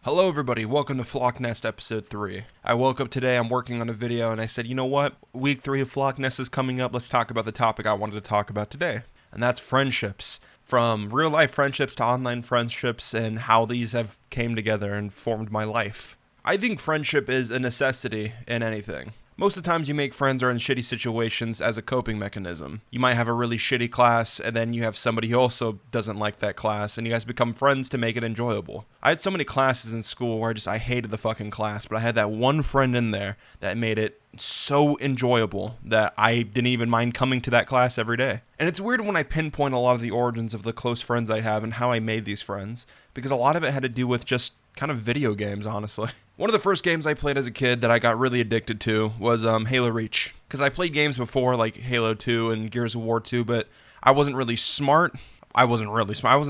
Hello everybody, welcome to Flock Nest episode 3. I woke up today, I'm working on a video, and I said, you know what? Week 3 of Flock Nest is coming up, let's talk about the topic I wanted to talk about today. And that's friendships. From real life friendships to online friendships and how these have came together and formed my life. I think friendship is a necessity in anything. Most of the times you make friends are in shitty situations as a coping mechanism. You might have a really shitty class, and then you have somebody who also doesn't like that class, and you guys become friends to make it enjoyable. I had so many classes in school where I hated the fucking class, but I had that one friend in there that made it so enjoyable that I didn't even mind coming to that class every day. And it's weird when I pinpoint a lot of the origins of the close friends I have and how I made these friends, because a lot of it had to do with just kind of video games, honestly. One of the first games I played as a kid that I got really addicted to was Halo Reach. Because I played games before like Halo 2 and Gears of War 2, but I wasn't really smart. I wasn't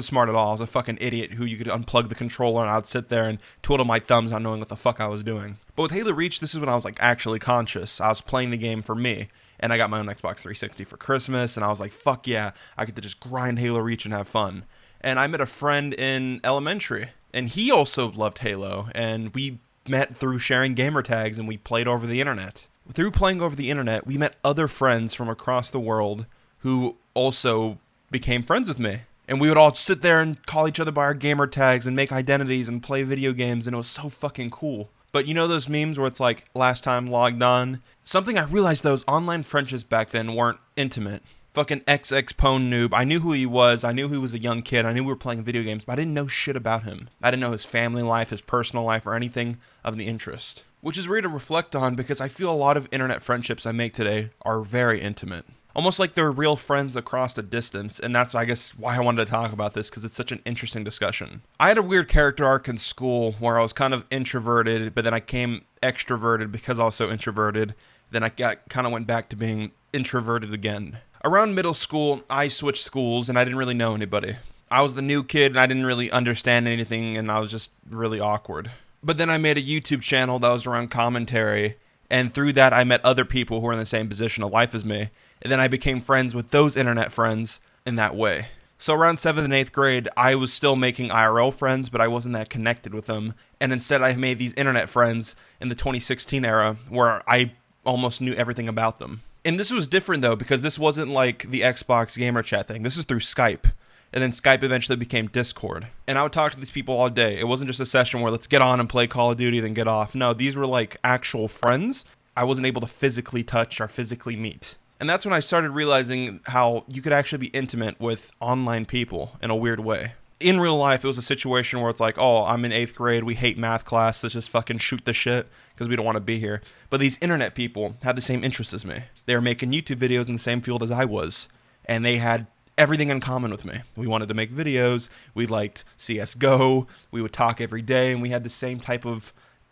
smart at all. I was a fucking idiot who you could unplug the controller and I'd sit there and twiddle my thumbs not knowing what the fuck I was doing. But with Halo Reach, this is when I was like actually conscious. I was playing the game for me. And I got my own Xbox 360 for Christmas, and I was like, fuck yeah, I get to just grind Halo Reach and have fun. And I met a friend in elementary, and he also loved Halo, and we met through sharing gamer tags, and we played over the internet. Through playing over the internet, we met other friends from across the world who also became friends with me. And we would all sit there and call each other by our gamer tags and make identities and play video games, and it was so fucking cool. But you know those memes where it's like, last time logged on? Something I realized those online friendships back then weren't intimate. Fucking XX Pwn Noob. I knew who he was. I knew he was a young kid. I knew we were playing video games, but I didn't know shit about him. I didn't know his family life, his personal life, or anything of the interest. Which is weird to reflect on because I feel a lot of internet friendships I make today are very intimate. Almost like they're real friends across a distance, and that's, I guess, why I wanted to talk about this, because it's such an interesting discussion. I had a weird character arc in school where I was kind of introverted, but then I came extroverted because I was so introverted. Then I kind of went back to being introverted again. Around middle school, I switched schools, and I didn't really know anybody. I was the new kid, and I didn't really understand anything, and I was just really awkward. But then I made a YouTube channel that was around commentary, and through that I met other people who were in the same position of life as me, and then I became friends with those internet friends in that way. So around 7th and 8th grade, I was still making IRL friends, but I wasn't that connected with them, and instead I made these internet friends in the 2016 era, where I almost knew everything about them. And this was different though, because this wasn't like the Xbox gamer chat thing. This is through Skype. And then Skype eventually became Discord. And I would talk to these people all day. It wasn't just a session where let's get on and play Call of Duty, then get off. No, these were like actual friends I wasn't able to physically touch or physically meet. And that's when I started realizing how you could actually be intimate with online people in a weird way. In real life, it was a situation where it's like, oh, I'm in 8th grade, we hate math class, let's just fucking shoot the shit because we don't want to be here. But these internet people had the same interests as me. They were making YouTube videos in the same field as I was, and they had everything in common with me. We wanted to make videos, we liked CSGO, we would talk every day, and we had the same type of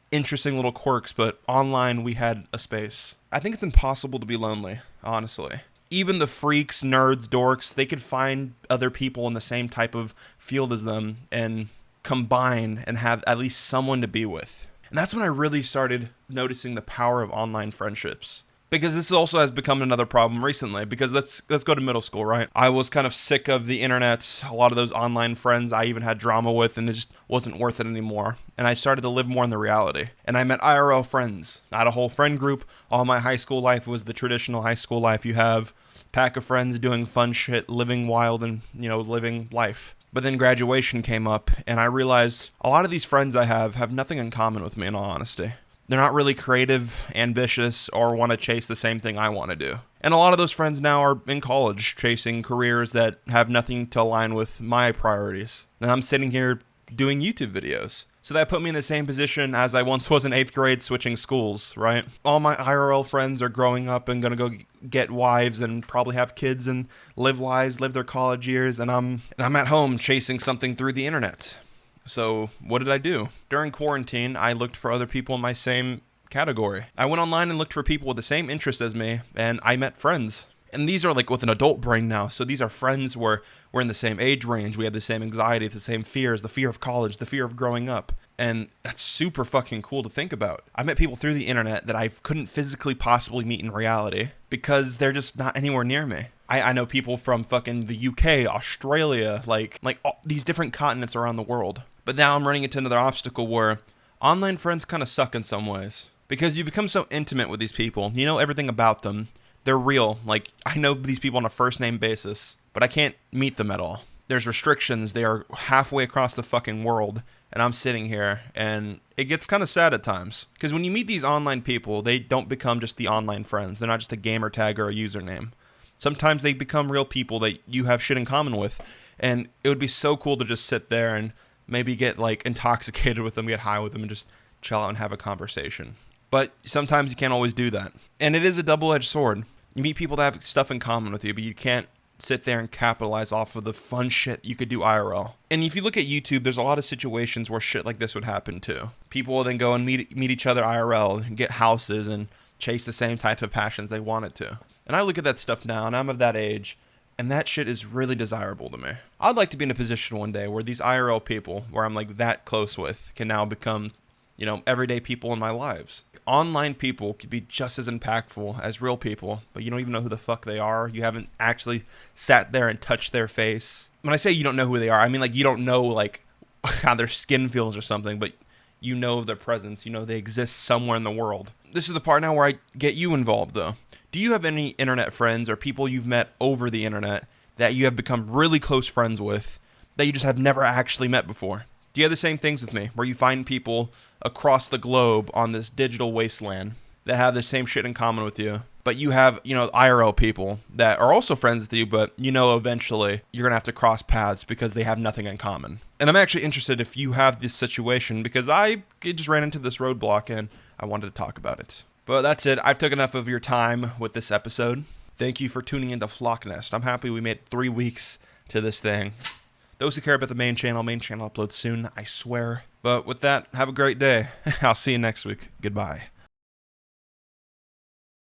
interesting little quirks, but online we had a space. I think it's impossible to be lonely, honestly. Even the freaks, nerds, dorks, they could find other people in the same type of field as them and combine and have at least someone to be with. And that's when I really started noticing the power of online friendships. Because this also has become another problem recently, because let's go to middle school, right? I was kind of sick of the internet, a lot of those online friends I even had drama with, and it just wasn't worth it anymore. And I started to live more in the reality. And I met IRL friends. I had a whole friend group. All my high school life was the traditional high school life. You have a pack of friends doing fun shit, living wild and, living life. But then graduation came up, and I realized a lot of these friends I have nothing in common with me, in all honesty. They're not really creative, ambitious, or want to chase the same thing I want to do. And a lot of those friends now are in college, chasing careers that have nothing to align with my priorities. And I'm sitting here doing YouTube videos. So that put me in the same position as I once was in 8th grade switching schools, right? All my IRL friends are growing up and gonna go get wives and probably have kids and live lives, live their college years, and I'm at home chasing something through the internet. So what did I do? During quarantine, I looked for other people in my same category. I went online and looked for people with the same interests as me, and I met friends. And these are like with an adult brain now, so these are friends where we're in the same age range, we have the same anxiety, the same fears, the fear of college, the fear of growing up. And that's super fucking cool to think about. I met people through the internet that I couldn't physically possibly meet in reality because they're just not anywhere near me. I know people from fucking the UK, Australia, like all these different continents around the world. But now I'm running into another obstacle where online friends kind of suck in some ways. Because you become so intimate with these people. You know everything about them. They're real. Like, I know these people on a first name basis, but I can't meet them at all. There's restrictions. They are halfway across the fucking world. And I'm sitting here, and it gets kind of sad at times. Because when you meet these online people, they don't become just the online friends. They're not just a gamer tag or a username. Sometimes they become real people that you have shit in common with. And it would be so cool to just sit there and maybe get, like, intoxicated with them, get high with them, and just chill out and have a conversation. But sometimes you can't always do that. And it is a double-edged sword. You meet people that have stuff in common with you, but you can't sit there and capitalize off of the fun shit you could do IRL. And if you look at YouTube, there's a lot of situations where shit like this would happen too. People will then go and meet each other IRL and get houses and chase the same types of passions they wanted to. And I look at that stuff now, and I'm of that age, and that shit is really desirable to me. I'd like to be in a position one day where these IRL people, where I'm like that close with, can now become, you know, everyday people in my lives. Online people could be just as impactful as real people, but you don't even know who the fuck they are. You haven't actually sat there and touched their face. When I say you don't know who they are, I mean like you don't know like how their skin feels or something, but you know their presence. You know they exist somewhere in the world. This is the part now where I get you involved though. Do you have any internet friends or people you've met over the internet that you have become really close friends with that you just have never actually met before? Do you have the same things with me, where you find people across the globe on this digital wasteland that have the same shit in common with you, but you have, you know, IRL people that are also friends with you, but you know eventually you're going to have to cross paths because they have nothing in common. And I'm actually interested if you have this situation because I just ran into this roadblock and I wanted to talk about it. But that's it. I've took enough of your time with this episode. Thank you for tuning into Flock Nest. I'm happy we made 3 weeks to this thing. Those who care about the main channel uploads soon, I swear. But with that, have a great day. I'll see you next week. Goodbye.